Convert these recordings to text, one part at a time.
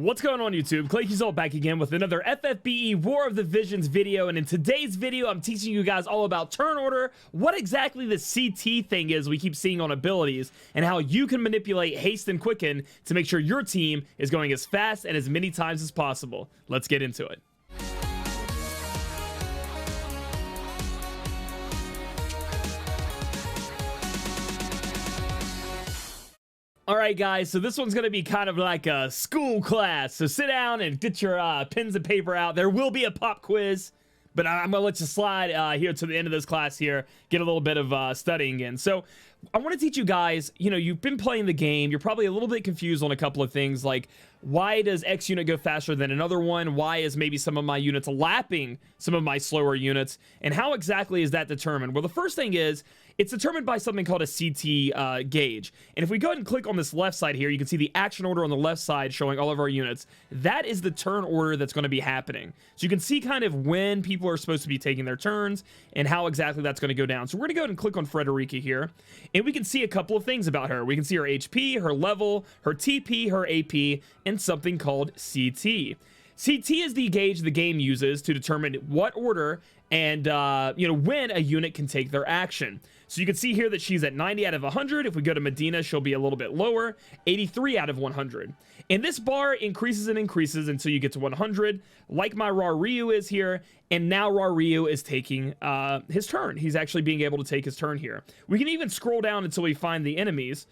What's going on, YouTube? Claic Yuzolt back again with another FFBE War of the Visions video, and in today's video I'm teaching you guys all about turn order, what exactly the CT thing is we keep seeing on abilities, and how you can manipulate haste and quicken to make sure your team is going as fast and as many times as possible. Let's get into it. Alright guys, so this one's going to be kind of like a school class, so sit down and get your pens and paper out. There will be a pop quiz, but I'm going to let you slide here to the end of this class here, get a little bit of studying in. So I want to teach you guys, you've been playing the game, you're probably a little bit confused on a couple of things, like why does X unit go faster than another one? Why is maybe some of my units lapping some of my slower units? And how exactly is that determined? Well, the first thing is, it's determined by something called a CT gauge. And if we go ahead and click on this left side here, you can see the action order on the left side showing all of our units. That is the turn order that's going to be happening. So you can see kind of when people are supposed to be taking their turns and how exactly that's going to go down. So we're going to go ahead and click on Frederica here, and we can see a couple of things about her. We can see her HP, her level, her TP, her AP, and something called CT. CT is the gauge the game uses to determine what order and when a unit can take their action. So you can see here that she's at 90 out of 100. If we go to Medina, she'll be a little bit lower, 83 out of 100. And this bar increases and increases until you get to 100, like my Raw Ryu is here. And now Raw Ryu is taking his turn. He's actually being able to take his turn here. We can even scroll down until we find the enemies,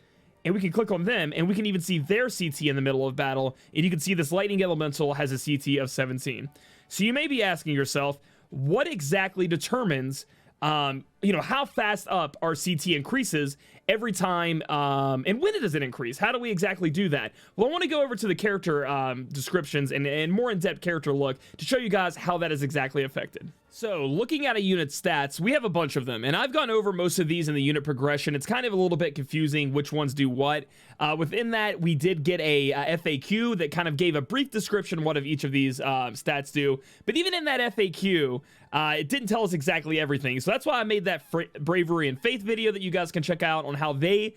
and we can click on them, and we can even see their CT in the middle of battle. And you can see this Lightning Elemental has a CT of 17. So you may be asking yourself, what exactly determines how fast up our CT increases every time, and when does it increase? How do we exactly do that? Well, I want to go over to the character descriptions and more in-depth character look to show you guys how that is exactly affected. So looking at a unit's stats, we have a bunch of them, and I've gone over most of these in the unit progression. It's kind of a little bit confusing which ones do what. Within that, we did get a FAQ that kind of gave a brief description of what each of these stats do, but even in that FAQ, it didn't tell us exactly everything. So that's why I made that bravery and faith video that you guys can check out on how they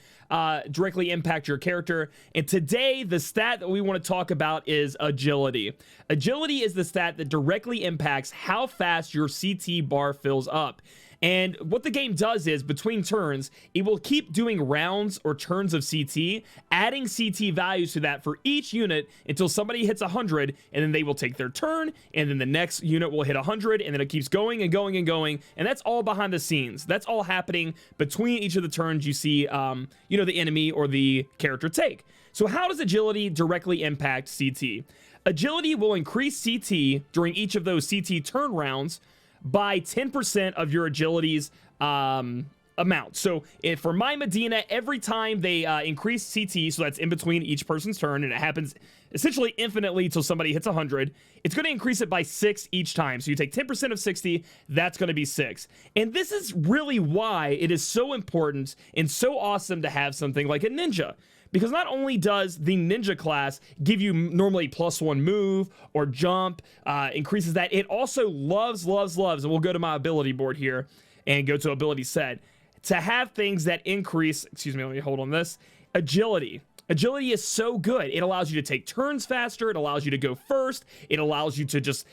directly impact your character. And today, the stat that we want to talk about is agility. Agility is the stat that directly impacts how fast your CT bar fills up. And what the game does is, between turns, it will keep doing rounds or turns of CT, adding CT values to that for each unit until somebody hits 100, and then they will take their turn, and then the next unit will hit 100, and then it keeps going and going and going, and that's all behind the scenes. That's all happening between each of the turns you see, the enemy or the character take. So how does agility directly impact CT? Agility will increase CT during each of those CT turn rounds by 10% of your agility's amount. So for my Medina, every time they increase CT, so that's in between each person's turn, and it happens essentially infinitely till somebody hits 100, it's going to increase it by 6 each time. So you take 10% of 60, that's going to be 6. And this is really why it is so important and so awesome to have something like a ninja. Because not only does the ninja class give you normally +1 move or jump, increases that, it also loves, and we'll go to my ability board here and go to ability set, to have things that increase, excuse me, let me hold on this, agility. Agility is so good. It allows you to take turns faster. It allows you to go first. It allows you to just,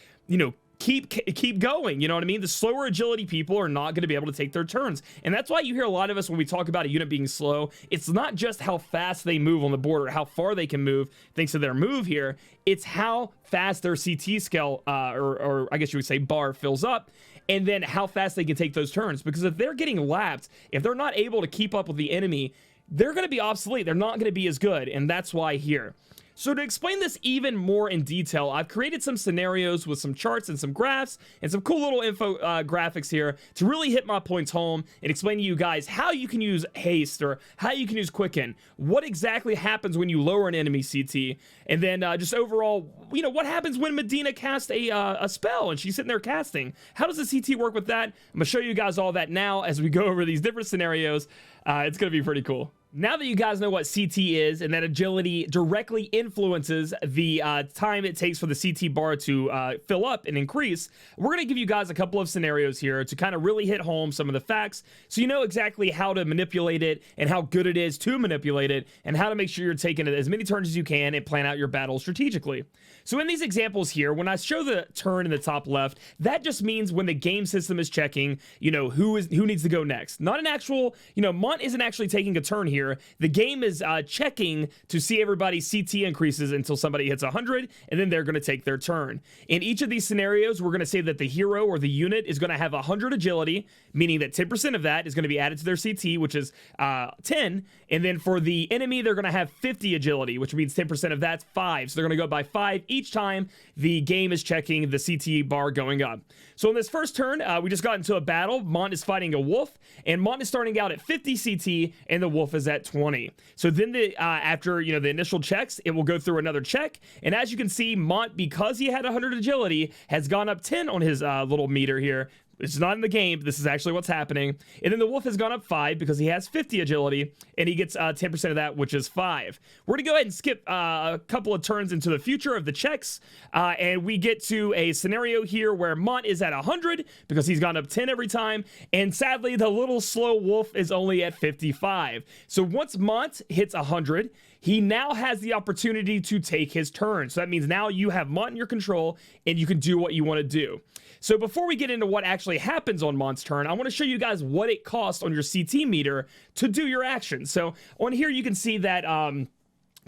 keep going. You know what I mean? The slower agility people are not going to be able to take their turns. And that's why you hear a lot of us when we talk about a unit being slow, it's not just how fast they move on the board or how far they can move thanks to their move here. It's how fast their CT scale, or I guess you would say bar, fills up, and then how fast they can take those turns. Because if they're getting lapped, if they're not able to keep up with the enemy, they're going to be obsolete. They're not going to be as good. And that's why here. So to explain this even more in detail, I've created some scenarios with some charts and some graphs and some cool little info graphics here to really hit my points home and explain to you guys how you can use haste or how you can use quicken, what exactly happens when you lower an enemy CT, and then just overall, what happens when Medina casts a spell and she's sitting there casting. How does the CT work with that? I'm going to show you guys all that now as we go over these different scenarios. It's going to be pretty cool. Now that you guys know what CT is and that agility directly influences the time it takes for the CT bar to fill up and increase, we're going to give you guys a couple of scenarios here to kind of really hit home some of the facts so you know exactly how to manipulate it and how good it is to manipulate it and how to make sure you're taking it as many turns as you can and plan out your battles strategically. So in these examples here, when I show the turn in the top left, that just means when the game system is checking, you know, who needs to go next. Not an actual, you know, Mont isn't actually taking a turn here. The game is checking to see everybody's CT increases until somebody hits 100, and then they're going to take their turn. In each of these scenarios, we're going to say that the hero or the unit is going to have 100 agility, meaning that 10% of that is going to be added to their CT, which is 10. And then for the enemy, they're going to have 50 agility, which means 10% of that's 5. So they're going to go by 5 each time the game is checking the CT bar going up. So in this first turn, we just got into a battle. Mont is fighting a wolf, and Mont is starting out at 50 CT, and the wolf is at 20. So then after, you know, the initial checks, it will go through another check. And as you can see, Mont, because he had 100 agility, has gone up 10 on his little meter here. It's not in the game, but this is actually what's happening. And then the wolf has gone up 5 because he has 50 agility, and he gets 10% of that, which is 5. We're going to go ahead and skip a couple of turns into the future of the checks, and we get to a scenario here where Mont is at 100 because he's gone up 10 every time, and sadly, the little slow wolf is only at 55. So once Mont hits 100, he now has the opportunity to take his turn. So that means now you have Mont in your control, and you can do what you want to do. So before we get into what actually happens on Mont's turn, I want to show you guys what it costs on your CT meter to do your action. So on here, you can see that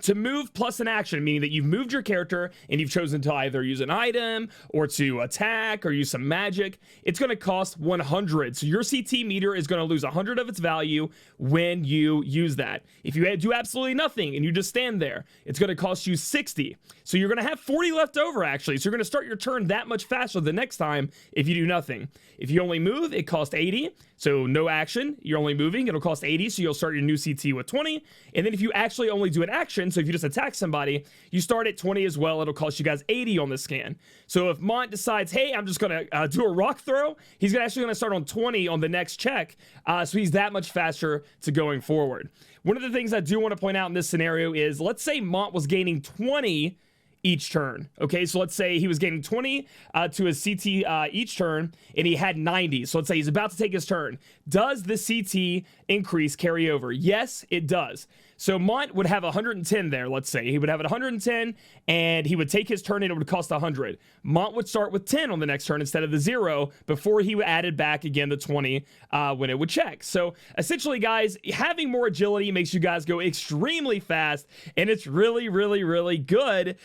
to move plus an action, meaning that you've moved your character and you've chosen to either use an item or to attack or use some magic, it's going to cost 100. So your CT meter is going to lose 100 of its value when you use that. If you do absolutely nothing and you just stand there, it's going to cost you 60. So you're going to have 40 left over, actually. So you're going to start your turn that much faster the next time if you do nothing. If you only move, it costs 80. So no action, you're only moving, it'll cost 80, so you'll start your new CT with 20. And then if you actually only do an action, so if you just attack somebody, you start at 20 as well, it'll cost you guys 80 on the scan. So if Mont decides, hey, I'm just gonna do a rock throw, he's actually gonna start on 20 on the next check, so he's that much faster to going forward. One of the things I do want to point out in this scenario is, let's say Mont was gaining 20 each turn. Okay, so let's say he was gaining 20 to his CT each turn, and he had 90. So let's say he's about to take his turn. Does the CT increase carry over? Yes, it does. So Mont would have 110 there, let's say. He would have it 110, and he would take his turn, and it would cost 100. Mont would start with 10 on the next turn instead of the 0 before he added back again the 20 when it would check. So essentially, guys, having more agility makes you guys go extremely fast, and it's really, really, really good.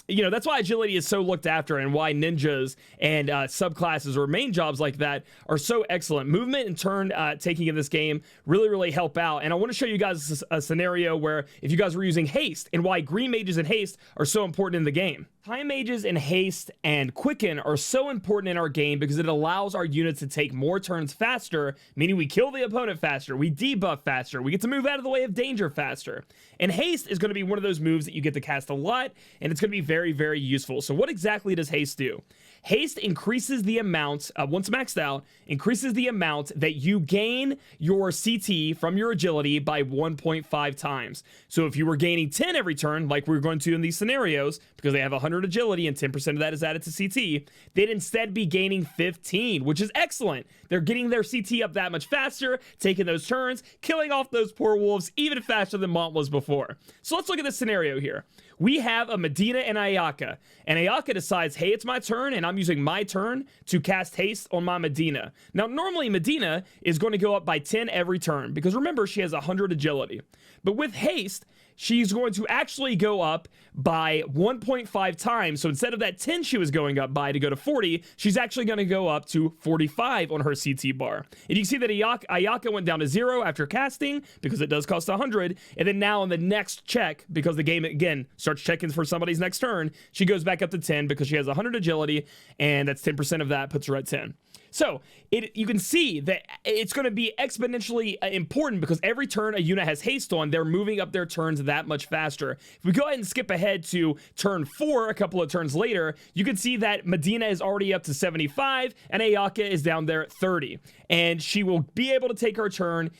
You know, that's why agility is so looked after and why ninjas and subclasses or main jobs like that are so excellent. Movement and turn taking in this game really, really help out. And I want to show you guys a scenario where if you guys were using haste and why green mages and haste are so important in the game. Time mages and haste and quicken are so important in our game because it allows our units to take more turns faster, meaning we kill the opponent faster, we debuff faster, we get to move out of the way of danger faster. And haste is going to be one of those moves that you get to cast a lot, and it's going to be very, very useful. So what exactly does haste do? Haste increases the amount, once maxed out, increases the amount that you gain your CT from your agility by 1.5 times. So if you were gaining 10 every turn, like we're going to in these scenarios, because they have 100 agility and 10% of that is added to CT, they'd instead be gaining 15, which is excellent. They're getting their CT up that much faster, taking those turns, killing off those poor wolves even faster than Mont was before. So let's look at this scenario here. We have a Medina and Ayaka, and Ayaka decides, hey, it's my turn, and I'm using my turn to cast haste on my Medina. Now, normally Medina is going to go up by 10 every turn, because remember, she has 100 agility. But with haste, she's going to actually go up by 1.5 times. So instead of that 10 she was going up by to go to 40, she's actually going to go up to 45 on her CT bar. And you can see that Ayaka went down to 0 after casting because it does cost 100. And then now on the next check, because the game again starts checking for somebody's next turn, she goes back up to 10 because she has 100 agility, and that's 10% of that puts her at 10. So you can see that it's going to be exponentially important because every turn a unit has haste on, they're moving up their turns that much faster. If we go ahead and skip ahead to turn 4, a couple of turns later, you can see that Medina is already up to 75 and Ayaka is down there at 30. And she will be able to take her turn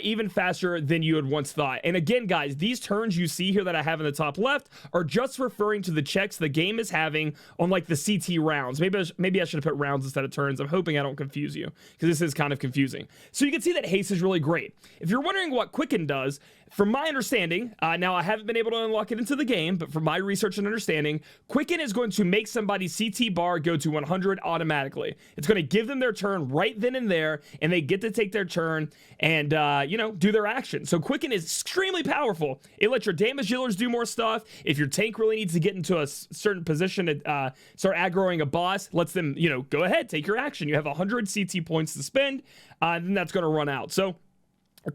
even faster than you had once thought. And again, guys, these turns you see here that I have in the top left are just referring to the checks the game is having on like the CT rounds. Maybe I should have put rounds instead of turns. I'm hoping I don't confuse you, because this is kind of confusing. So you can see that haste is really great. If you're wondering what quicken does, from my understanding, now I haven't been able to unlock it into the game, but from my research and understanding, quicken is going to make somebody's CT bar go to 100 automatically. It's going to give them their turn right then and there, and they get to take their turn and, you know, do their action. So quicken is extremely powerful. It lets your damage dealers do more stuff. If your tank really needs to get into a certain position to start aggroing a boss, lets them, you know, go ahead, take your action. You have 100 CT points to spend, and then that's going to run out. So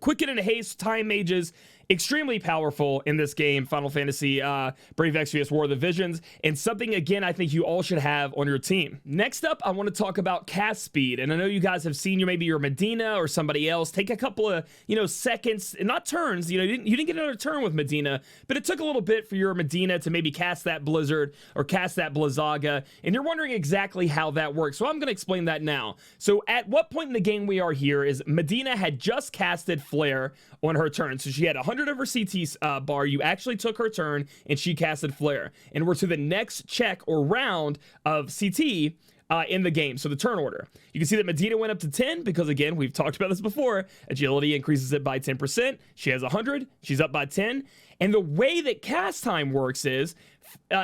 quicken and haste time mages, extremely powerful in this game, Final Fantasy Brave Exvius War of the Visions, and something, again, I think you all should have on your team. Next up, I want to talk about cast speed, and I know you guys have seen maybe your Medina or somebody else take a couple of, you know, seconds, and not turns, you know, you didn't get another turn with Medina, but it took a little bit for your Medina to maybe cast that Blizzard or cast that Blizzaga, and you're wondering exactly how that works, so I'm going to explain that now. So at what point in the game we are here is Medina had just casted Flare on her turn, so she had 100 of her CT bar. You actually took her turn and she casted Flare, and we're to the next check or round of CT in the game. So the turn order, you can see that Medina went up to 10 because, again, we've talked about this before, agility increases it by 10%. She has 100, she's up by 10. And the way that cast time works is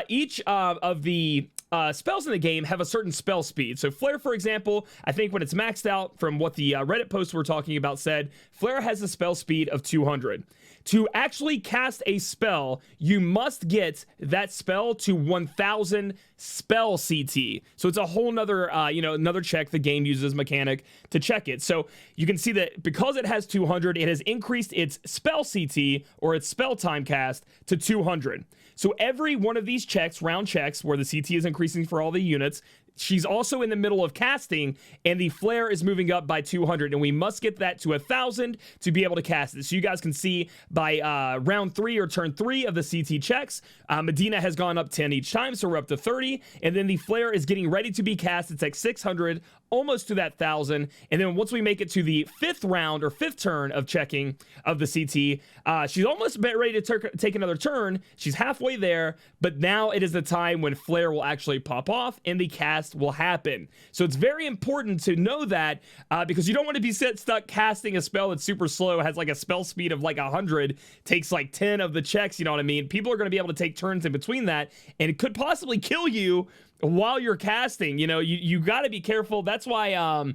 each of the spells in the game have a certain spell speed. So Flare, for example, I think when it's maxed out, from what the Reddit post we're talking about said, Flare has a spell speed of 200. To actually cast a spell, you must get that spell to 1000 spell CT. So it's a whole nother, you know, another check the game uses mechanic to check it. So you can see that because it has 200, it has increased its spell CT, or its spell time cast, to 200. So every one of these checks, round checks, where the CT is increasing for all the units, she's also in the middle of casting, and the Flare is moving up by 200, and we must get that to 1000 to be able to cast it. So you guys can see by round 3 or turn 3 of the CT checks, Medina has gone up 10 each time, so we're up to 30, and then the Flare is getting ready to be cast. It's like 600, almost to that 1000, and then once we make it to the 5th round or 5th turn of checking of the CT, she's almost about ready to take another turn. She's halfway there, but now it is the time when Flare will actually pop off and the cast will happen. So it's very important to know that, because you don't want to be stuck casting a spell that's super slow, has like a spell speed of like 100, takes like 10 of the checks, you know what I mean? People are going to be able to take turns in between that, and it could possibly kill you while you're casting. You know, you got to be careful. That's why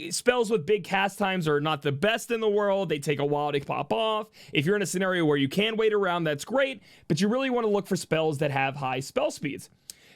spells with big cast times are not the best in the world. They take a while to pop off. If you're in a scenario where you can wait around, that's great, but you really want to look for spells that have high spell speeds.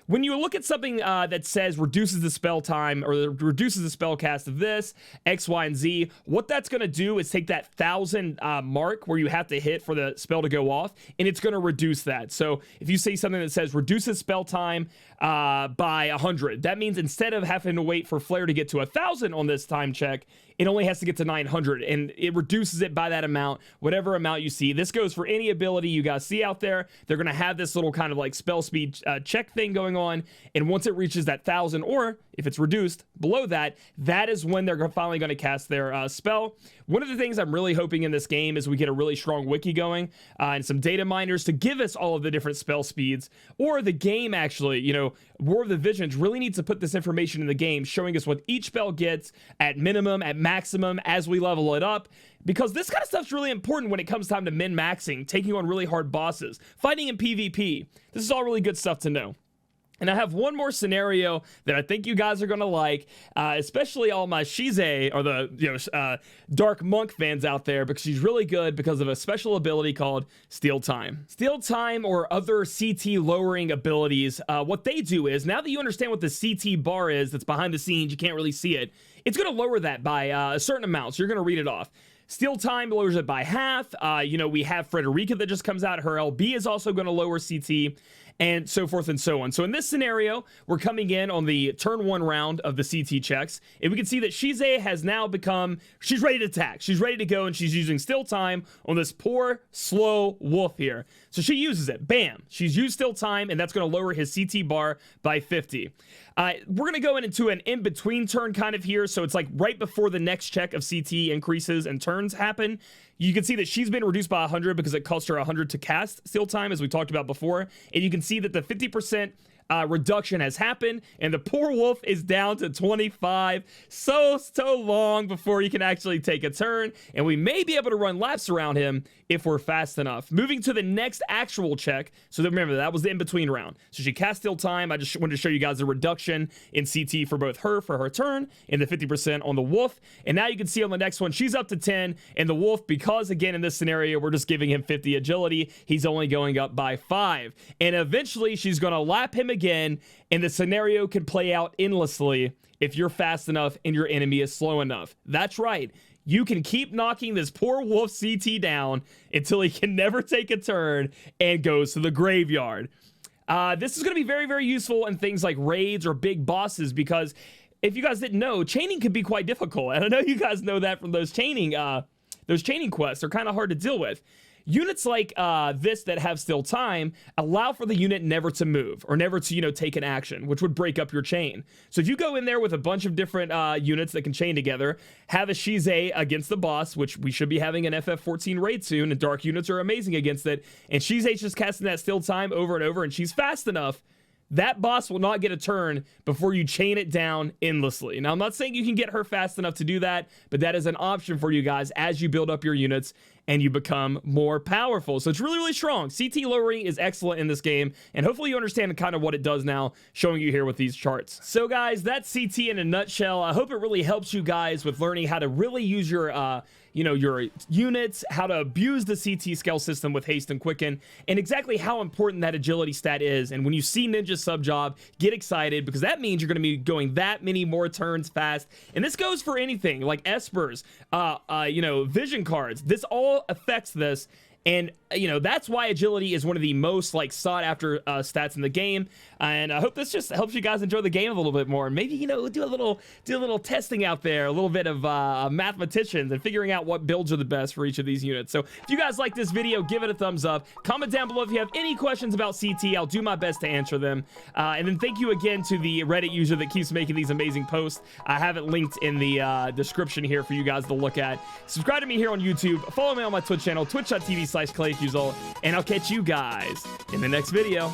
When you look at something that says reduces the spell time, or reduces the spell cast of this, X, Y, and Z, what that's going to do is take that 1000 mark where you have to hit for the spell to go off, and it's going to reduce that. So if you say something that says reduces spell time by 100, that means instead of having to wait for Flare to get to 1000 on this time check, it only has to get to 900, and it reduces it by that amount, whatever amount you see. This goes for any ability you guys see out there. They're going to have this little kind of like spell speed check thing going on, and once it reaches that 1000, or if it's reduced below that, that is when they're finally going to cast their spell. One of the things I'm really hoping in this game is we get a really strong wiki going, and some data miners to give us all of the different spell speeds, or the game actually, you know, War of the Visions really needs to put this information in the game, showing us what each spell gets at minimum, at maximum, as we level it up, because this kind of stuff's really important when it comes time to min-maxing, taking on really hard bosses, fighting in PvP. This is all really good stuff to know. And I have one more scenario that I think you guys are going to like, especially all my Xiza, or the Dark Monk fans out there, because she's really good because of a special ability called Steal Time. Steal Time, or other CT lowering abilities, what they do is, now that you understand what the CT bar is that's behind the scenes, you can't really see it, it's going to lower that by a certain amount, so you're going to read it off. Steal Time lowers it by half. You know, we have Frederica that just comes out. Her LB is also going to lower CT. and so forth and so on. So in this scenario, we're coming in on the turn 1 round of the CT checks, and we can see that Xiza has now become, she's ready to attack. She's ready to go, and she's using still time on this poor, slow wolf here. So she uses it. Bam. She's used still time, and that's going to lower his CT bar by 50. We're going to go into an in-between turn kind of here, so it's like right before the next check of CT increases and turns happen. You can see that she's been reduced by 100 because it cost her 100 to cast still time, as we talked about before. And you can see that the 50% reduction has happened, and the poor wolf is down to 25. So long before he can actually take a turn, and we may be able to run laps around him if we're fast enough. Moving to the next actual check. So remember, that was the in-between round. So she cast still time. I just wanted to show you guys the reduction in CT for both her for her turn, and the 50% on the wolf. And now you can see on the next one, she's up to 10, and the wolf, because again in this scenario we're just giving him 50 agility, he's only going up by 5. And eventually she's going to lap him again, and the scenario can play out endlessly if you're fast enough and your enemy is slow enough. That's right. You can keep knocking this poor wolf CT down until he can never take a turn and goes to the graveyard. This is going to be very, very useful in things like raids or big bosses, because if you guys didn't know, chaining can be quite difficult. And I know you guys know that from those chaining quests. They're kind of hard to deal with. Units like this that have still time allow for the unit never to move or never to, take an action, which would break up your chain. So if you go in there with a bunch of different units that can chain together, have a Xiza against the boss, which we should be having an FF14 raid soon, and dark units are amazing against it, and Xiza's just casting that still time over and over, and she's fast enough, that boss will not get a turn before you chain it down endlessly. Now, I'm not saying you can get her fast enough to do that, but that is an option for you guys as you build up your units and you become more powerful. So it's really, really strong. CT lowering is excellent in this game, and hopefully you understand kind of what it does now, showing you here with these charts. So guys, that's CT in a nutshell. I hope it really helps you guys with learning how to really use your your units, how to abuse the CT scale system with haste and quicken, and exactly how important that agility stat is. And when you see Ninja sub job, get excited, because that means you're going to be going that many more turns fast. And this goes for anything like espers, vision cards. This all affects this. And, that's why agility is one of the most, sought after stats in the game. And I hope this just helps you guys enjoy the game a little bit more. And maybe, do a little testing out there, a little bit of mathematicians and figuring out what builds are the best for each of these units. So if you guys like this video, give it a thumbs up. Comment down below if you have any questions about CT. I'll do my best to answer them. And then thank you again to the Reddit user that keeps making these amazing posts. I have it linked in the description here for you guys to look at. Subscribe to me here on YouTube. Follow me on my Twitch channel, twitch.tv/Claic Yuzolt, and I'll catch you guys in the next video.